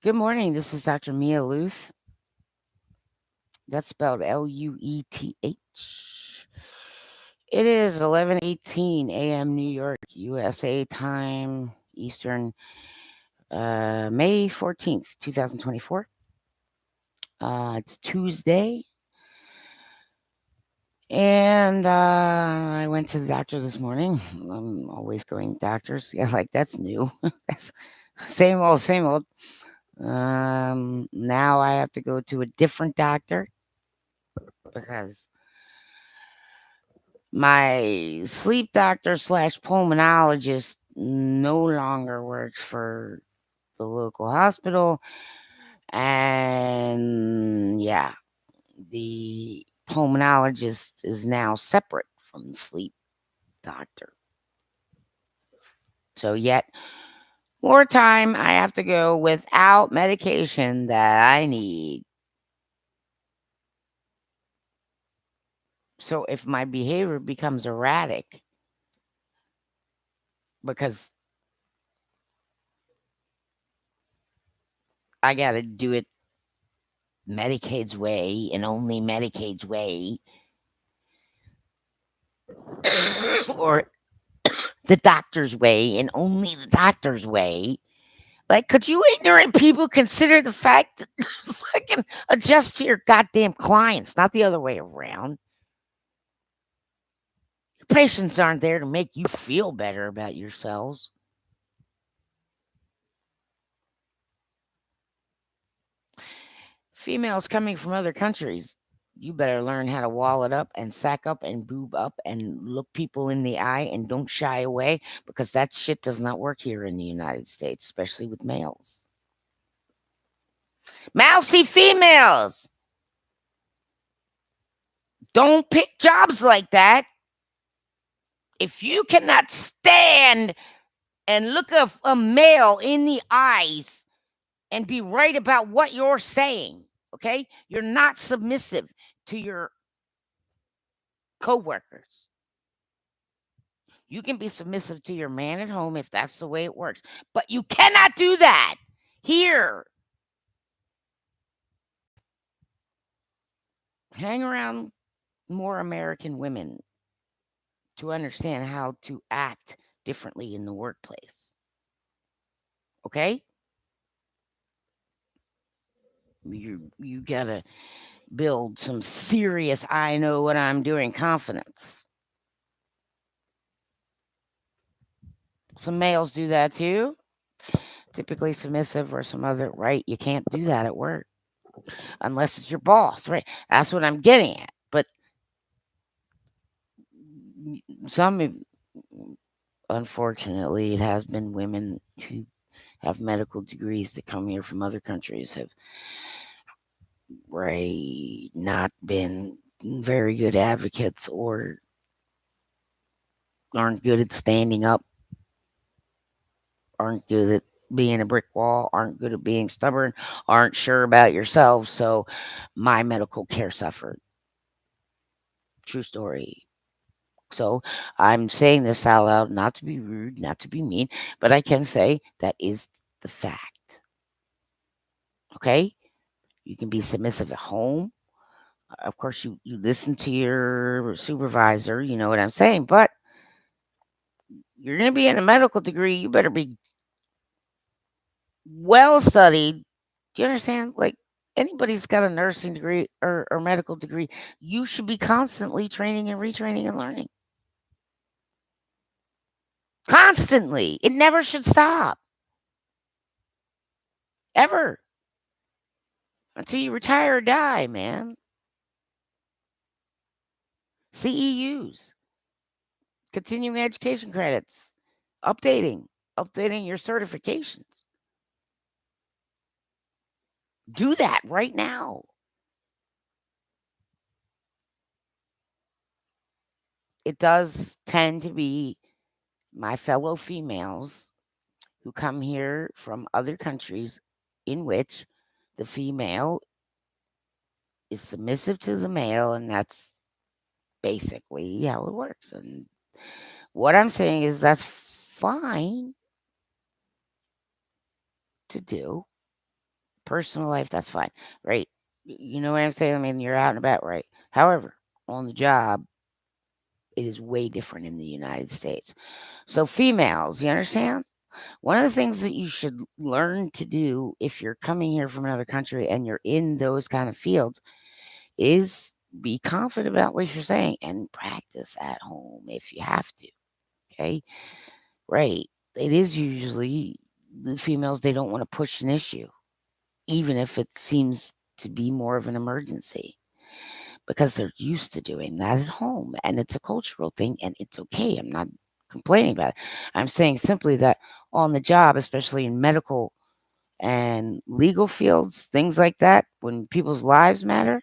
Good morning. This is Dr. Mia Lueth. That's spelled Lueth. It is 11:18 a.m. New York, USA time, Eastern, May 14th, 2024. It's Tuesday, and I went to the doctor this morning. I'm always going to doctors. Yeah, like that's new. That's same old, same old. Now I have to go to a different doctor because my sleep doctor slash pulmonologist no longer works for the local hospital. And yeah, the pulmonologist is now separate from the sleep doctor. So, yet more time I have to go without medication that I need. So, if my behavior becomes erratic, because I got to do it Medicaid's way and only Medicaid's way, or the doctor's way and only the doctor's way. Like, could you ignorant people consider the fact that fucking adjust to your goddamn clients, not the other way around? Your patients aren't there to make you feel better about yourselves. Females coming from other countries, you better learn how to wall it up and sack up and boob up and look people in the eye and don't shy away, because that shit does not work here in the United States, especially with males. Mousy females, don't pick jobs like that. If you cannot stand and look a male in the eyes and be right about what you're saying, okay? You're not submissive to your coworkers. You can be submissive to your man at home if that's the way it works, but you cannot do that here. Hang around more American women to understand how to act differently in the workplace. Okay? You got to build some serious I know what I'm doing confidence. Some males do that too. Typically submissive or some other, right? You can't do that at work unless it's your boss, right? That's what I'm getting at. But some, unfortunately, it has been women who have medical degrees that come here from other countries have, right, not been very good advocates, or aren't good at standing up, aren't good at being a brick wall, aren't good at being stubborn, aren't sure about yourself. So my medical care suffered. True story. So I'm saying this out loud, not to be rude, not to be mean, but I can say that is the fact. Okay? You can be submissive at home. Of course, you listen to your supervisor, you know what I'm saying, but you're going to be in a medical degree. You better be well studied. Do you understand? Like, anybody's got a nursing degree or medical degree, you should be constantly training and retraining and learning. Constantly. It never should stop. Ever. Until you retire or die, man. CEUs, continuing education credits, updating your certifications. Do that right now. It does tend to be my fellow females who come here from other countries in which the female is submissive to the male, and that's basically how it works. And what I'm saying is that's fine to do. personal life, that's fine, right? You know what I'm saying? I mean, you're out and about, right? However, on the job, it is way different in the United States. So, females, you understand? One of the things that you should learn to do if you're coming here from another country and you're in those kind of fields is be confident about what you're saying and practice at home if you have to. Okay. Right. It is usually the females, they don't want to push an issue, even if it seems to be more of an emergency because they're used to doing that at home. And it's a cultural thing and it's okay. I'm not complaining about it. I'm saying simply that on the job, especially in medical and legal fields, things like that, when people's lives matter,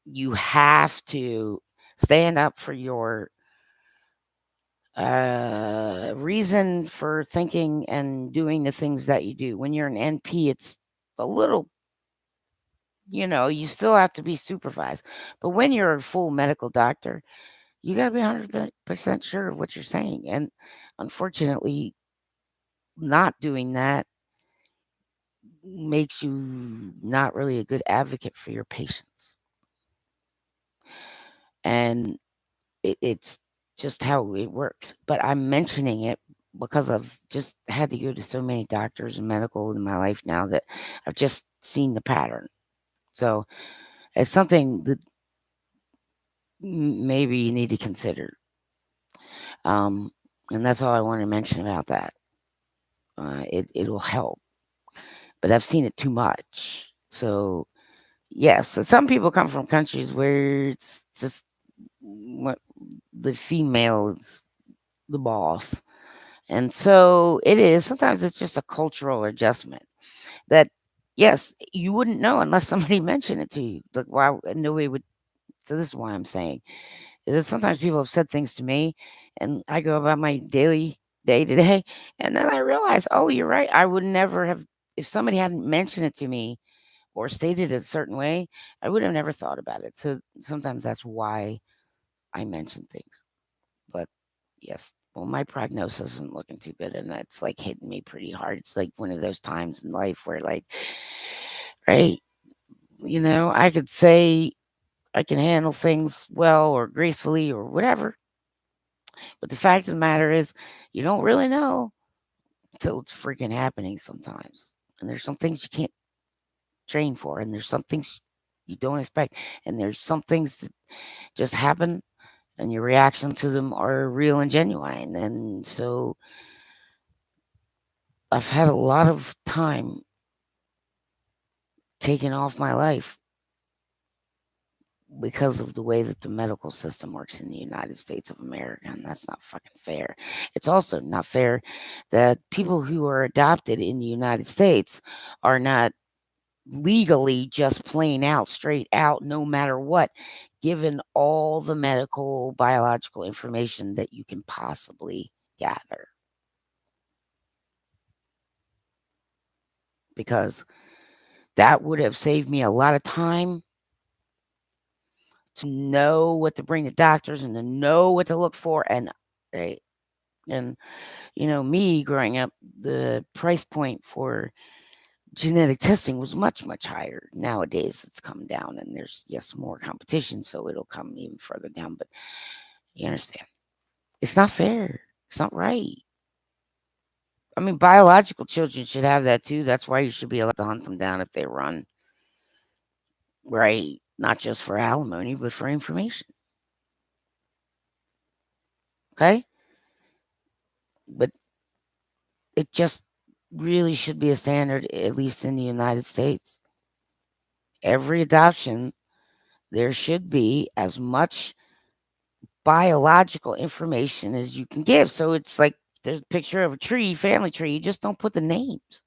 you have to stand up for your reason for thinking and doing the things that you do. When you're an NP, it's a little, you still have to be supervised. But when you're a full medical doctor, you got to be 100% sure of what you're saying. And unfortunately, not doing that makes you not really a good advocate for your patients. And it's just how it works. But I'm mentioning it because I've just had to go to so many doctors and medical in my life now that I've just seen the pattern. So it's something that maybe you need to consider. Um, and that's all I want to mention about that. It'll help, but I've seen it too much. So yes, so some people come from countries where it's just what the female is the boss. And so it is. Sometimes it's just a cultural adjustment that, yes, you wouldn't know unless somebody mentioned it to you. Like, why nobody would. So this is why I'm saying is that sometimes people have said things to me, and I go about my daily day to day, and then I realize, oh, you're right. I would never have if somebody hadn't mentioned it to me or stated it a certain way. I would have never thought about it. So sometimes that's why I mention things. But yes, well, my prognosis isn't looking too good, and that's like hitting me pretty hard. It's like one of those times in life where, like, right, I could say I can handle things well or gracefully or whatever, but the fact of the matter is, you don't really know until it's freaking happening sometimes. And there's some things you can't train for, and there's some things you don't expect, and there's some things that just happen, and your reaction to them are real and genuine. And so I've had a lot of time taken off my life because of the way that the medical system works in the United States of America, and that's not fucking fair. It's also not fair that people who are adopted in the United States are not legally just plain out, straight out, no matter what, given all the medical, biological information that you can possibly gather. Because that would have saved me a lot of time to know what to bring to doctors and to know what to look for. And right. And me growing up, the price point for genetic testing was much, much higher. Nowadays it's come down and there's yes more competition, so it'll come even further down. But you understand. It's not fair. It's not right. I mean, biological children should have that too. That's why you should be allowed to hunt them down if they run. Right. Not just for alimony, but for information. Okay? But it just really should be a standard, at least in the United States. Every adoption, there should be as much biological information as you can give. So it's like there's a picture of a tree, family tree. You just don't put the names.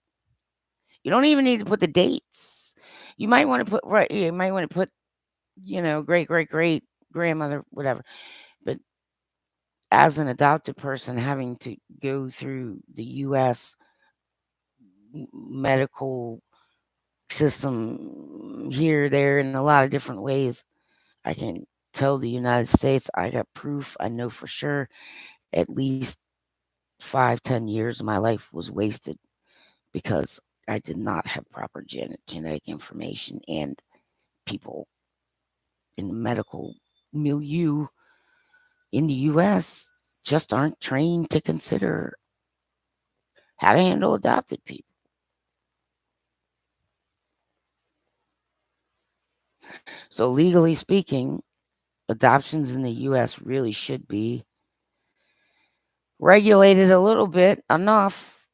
You don't even need to put the dates. You might want to put right. You might want to put great great great grandmother, whatever. But as an adopted person, having to go through the U.S. medical system here, there, in a lot of different ways, I can tell the United States I got proof. I know for sure at least 5, 10 years of my life was wasted because I did not have proper genetic information, and people in the medical milieu in the US just aren't trained to consider how to handle adopted people. So, legally speaking, adoptions in the US really should be regulated a little bit enough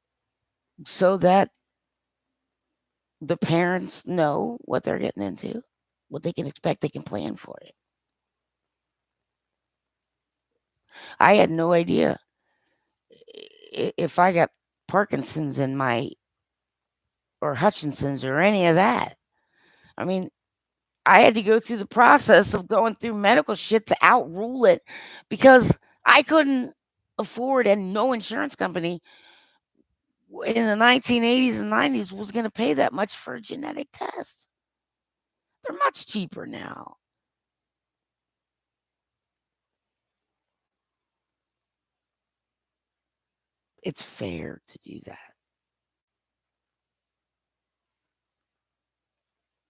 so that the parents know what they're getting into, what they can expect, they can plan for it. I had no idea if I got Parkinson's in my or Hutchinson's or any of that. I mean, I had to go through the process of going through medical shit to outrule it because I couldn't afford, and no insurance company in the 1980s and 90s was going to pay that much for a genetic test. They're much cheaper now. It's fair to do that.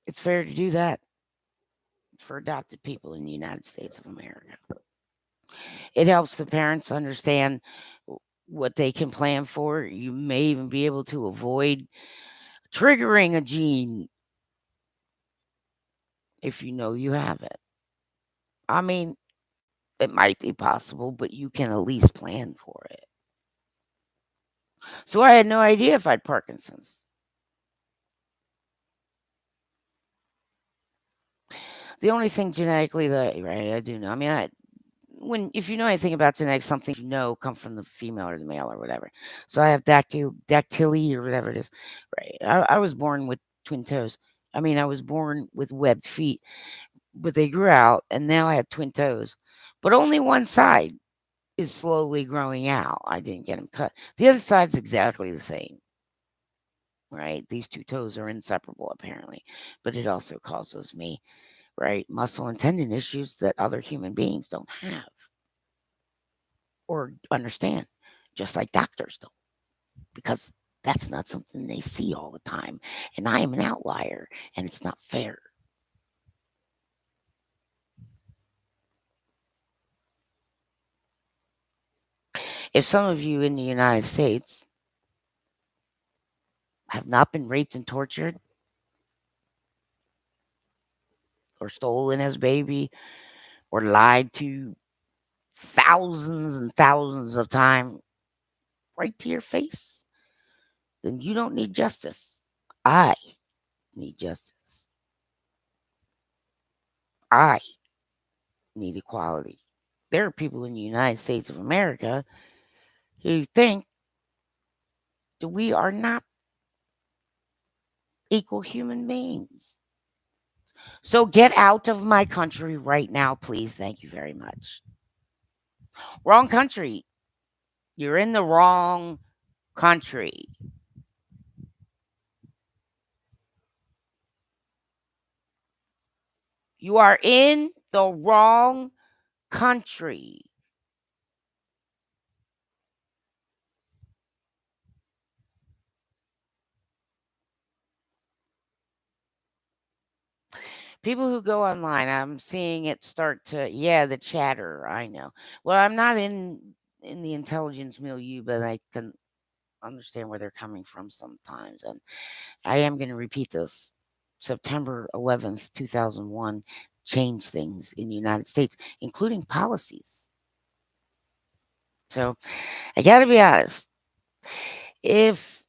It's fair to do that for adopted people in the United States of America. It helps the parents understand what they can plan for. You may even be able to avoid triggering a gene if you know you have it. I mean, it might be possible, but you can at least plan for it. So I had no idea if I had Parkinson's. The only thing genetically that right I do know. I mean, when if you know anything about genetics, something you know come from the female or the male or whatever. So I have dactyly or whatever it is. Right. I was born with twin toes. I mean, I was born with webbed feet, but they grew out, and now I have twin toes. But only one side is slowly growing out. I didn't get them cut. The other side's exactly the same. Right. These two toes are inseparable, apparently, but it also causes me right muscle and tendon issues that other human beings don't have or understand, just like doctors don't, because that's not something they see all the time. And I am an outlier, and it's not fair. If some of you in the United States have not been raped and tortured or stolen as baby or lied to thousands and thousands of times right to your face, then you don't need justice. I need justice. I need equality. There are people in the United States of America who think that we are not equal human beings. So get out of my country right now, please. Thank you very much. Wrong country. You're in the wrong country. You are in the wrong country. People who go online, I'm seeing it start to, yeah, the chatter. I know. Well, I'm not in the intelligence milieu, but I can understand where they're coming from sometimes. And I am going to repeat this. September 11th, 2001 changed things in the United States, including policies. So I got to be honest. If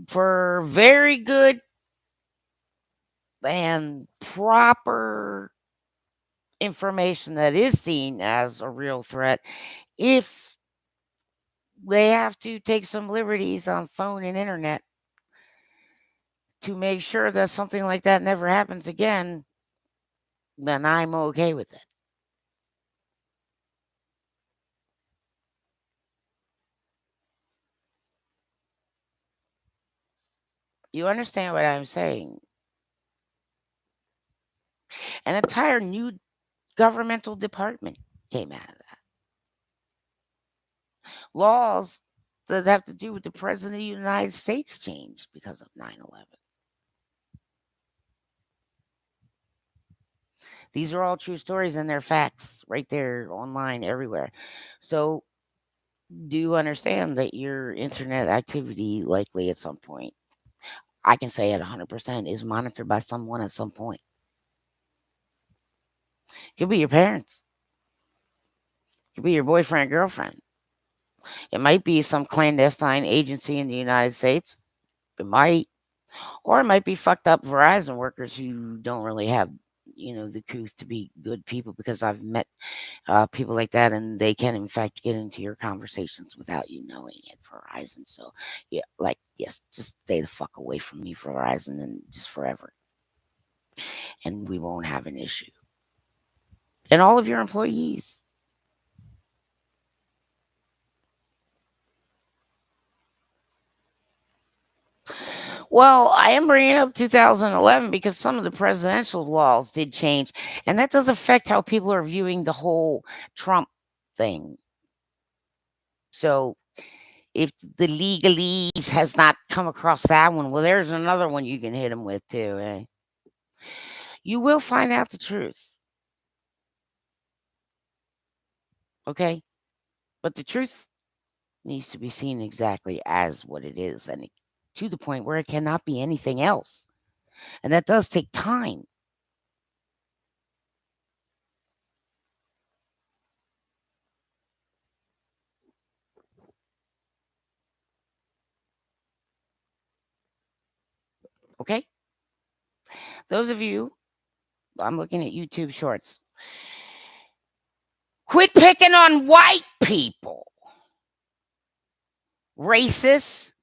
for very good and proper information that is seen as a real threat, if they have to take some liberties on phone and internet to make sure that something like that never happens again, then I'm okay with it. You understand what I'm saying? An entire new governmental department came out of that. Laws that have to do with the president of the United States changed because of 9/11. These are all true stories and they're facts right there online everywhere. So, do you understand that your internet activity likely at some point, I can say at 100%, is monitored by someone at some point? It could be your parents, it could be your boyfriend, girlfriend. It might be some clandestine agency in the United States. It might, or it might be fucked up Verizon workers who don't really have, the couth to be good people because I've met people like that, and they can, in fact, get into your conversations without you knowing it. Verizon, so yeah, like yes, just stay the fuck away from me, Verizon, and just forever, and we won't have an issue. And all of your employees. Well, I am bringing up 2011 because some of the presidential laws did change, and that does affect how people are viewing the whole Trump thing. So if the legalese has not come across that one, well, there's another one you can hit them with too. You will find out the truth, okay? But the truth needs to be seen exactly as what it is, and to the point where it cannot be anything else. And that does take time, okay? Those of you, I'm looking at YouTube shorts. Quit picking on white people. Racists.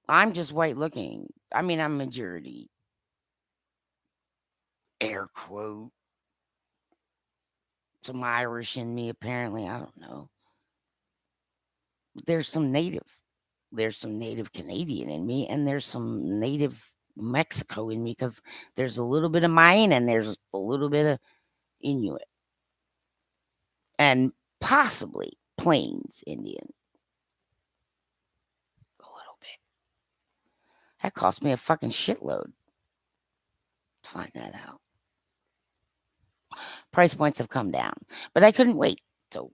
I'm just white looking. I mean, I'm majority. Air quote. Some Irish in me, apparently. I don't know. There's some native. There's some native Canadian in me, and there's some native Mexico in me because there's a little bit of Mayan and there's a little bit of Inuit and possibly Plains Indian. A little bit. That cost me a fucking shitload to find that out. Price points have come down, but I couldn't wait. So,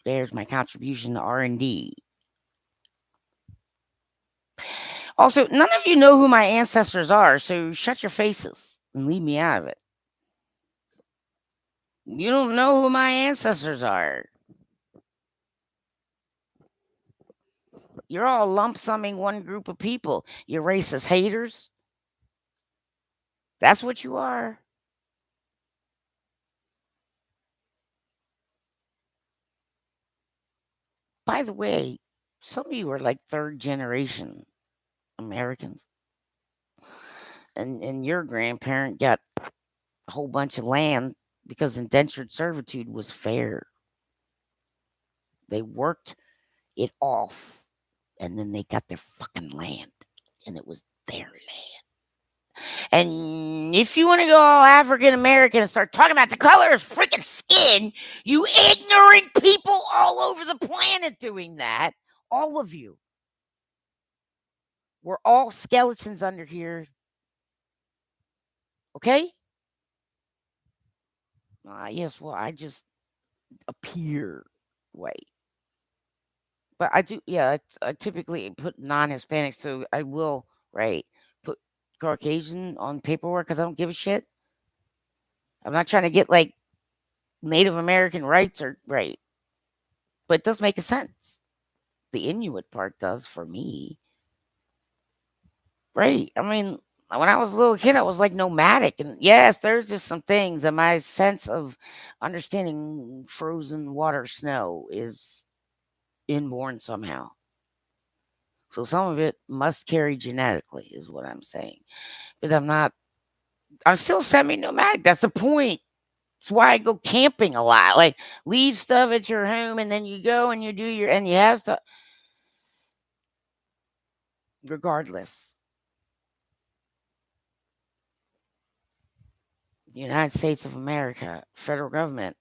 there's my contribution to R&D. Also, none of you know who my ancestors are, so shut your faces and leave me out of it. You don't know who my ancestors are. You're all lump summing one group of people. You're racist haters. That's what you are. By the way, some of you are like third generation Americans. And your grandparent got a whole bunch of land because indentured servitude was fair. They worked it off and then they got their fucking land and it was their land. And if you want to go all African American and start talking about the color of freaking skin, you ignorant people all over the planet doing that, all of you, we're all skeletons under here. Okay? Yes, well, I just appear white. But I do, yeah, I typically put non Hispanic, so I will, right, put Caucasian on paperwork because I don't give a shit. I'm not trying to get like Native American rights or right, but it does make a sense. The Inuit part does for me, right? I mean, when I was a little kid, I was like nomadic, and yes, there's just some things, and my sense of understanding frozen water, snow is inborn somehow. So some of it must carry genetically, is what I'm saying. But I'm not. I'm still semi-nomadic. That's the point. That's why I go camping a lot. Like leave stuff at your home, and then you go and you do your and you have stuff. Regardless, the United States of America, federal government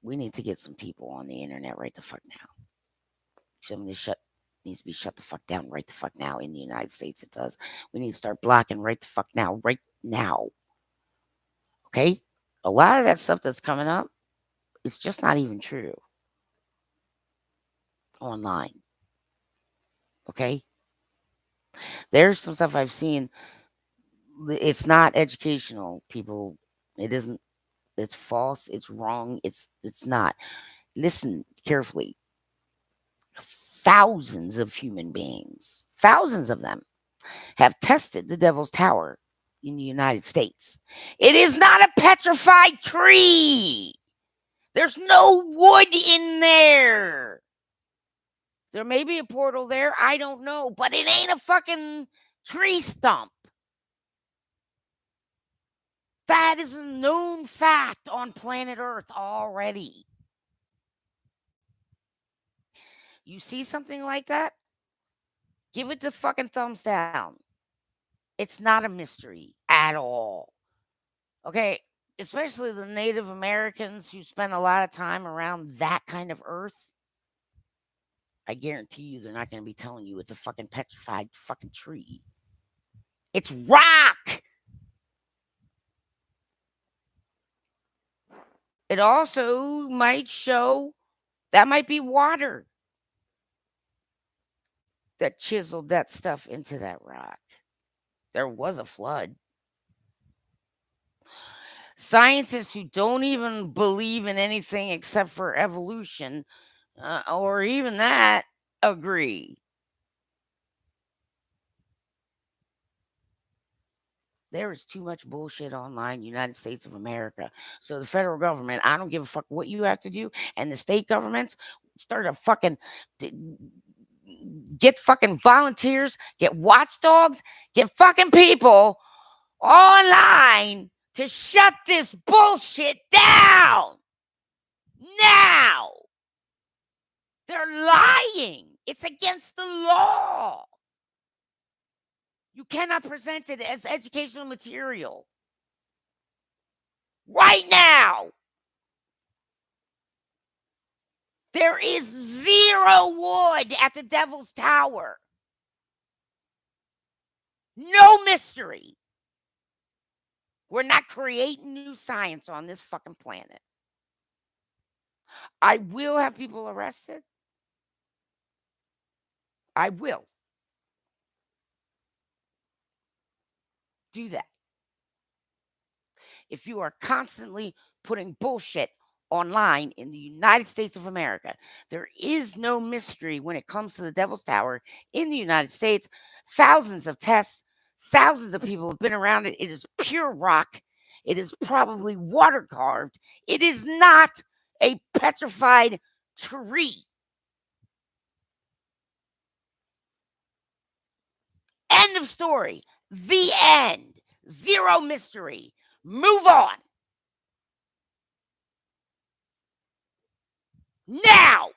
We need to get some people on the internet right the fuck now. Something needs to be shut the fuck down right the fuck now in the United States. It does. We need to start blocking right the fuck now, right now. Okay? A lot of that stuff that's coming up, it's just not even true online. Okay? There's some stuff I've seen. It's not educational, people. It isn't. It's false. It's wrong. It's not. Listen carefully. Thousands of human beings, thousands of them, have tested the Devil's Tower in the United States. It is not a petrified tree. There's no wood in there. There may be a portal there. I don't know. But it ain't a fucking tree stump. That is a known fact on planet Earth already. You see something like that? Give it the fucking thumbs down. It's not a mystery at all. Okay? Especially the Native Americans who spend a lot of time around that kind of earth. I guarantee you they're not going to be telling you it's a fucking petrified fucking tree. It's rock. It also might show that might be water that chiseled that stuff into that rock. There was a flood. Scientists who don't even believe in anything except for evolution, or even that, agree. There is too much bullshit online, United States of America. So the federal government, I don't give a fuck what you have to do, and the state governments start a fucking get fucking volunteers, get watchdogs, get fucking people online to shut this bullshit down. Now. They're lying. It's against the law. You cannot present it as educational material. Right now. There is zero wood at the Devil's Tower. No mystery. We're not creating new science on this fucking planet. I will have people arrested. I will do that. If you are constantly putting bullshit online in the United States of America, there is no mystery when it comes to the Devil's Tower in the United States. Thousands of tests, thousands of people have been around it. It is pure rock. It is probably water carved. It is not a petrified tree. End of story. The end. Zero mystery. Move on. Now.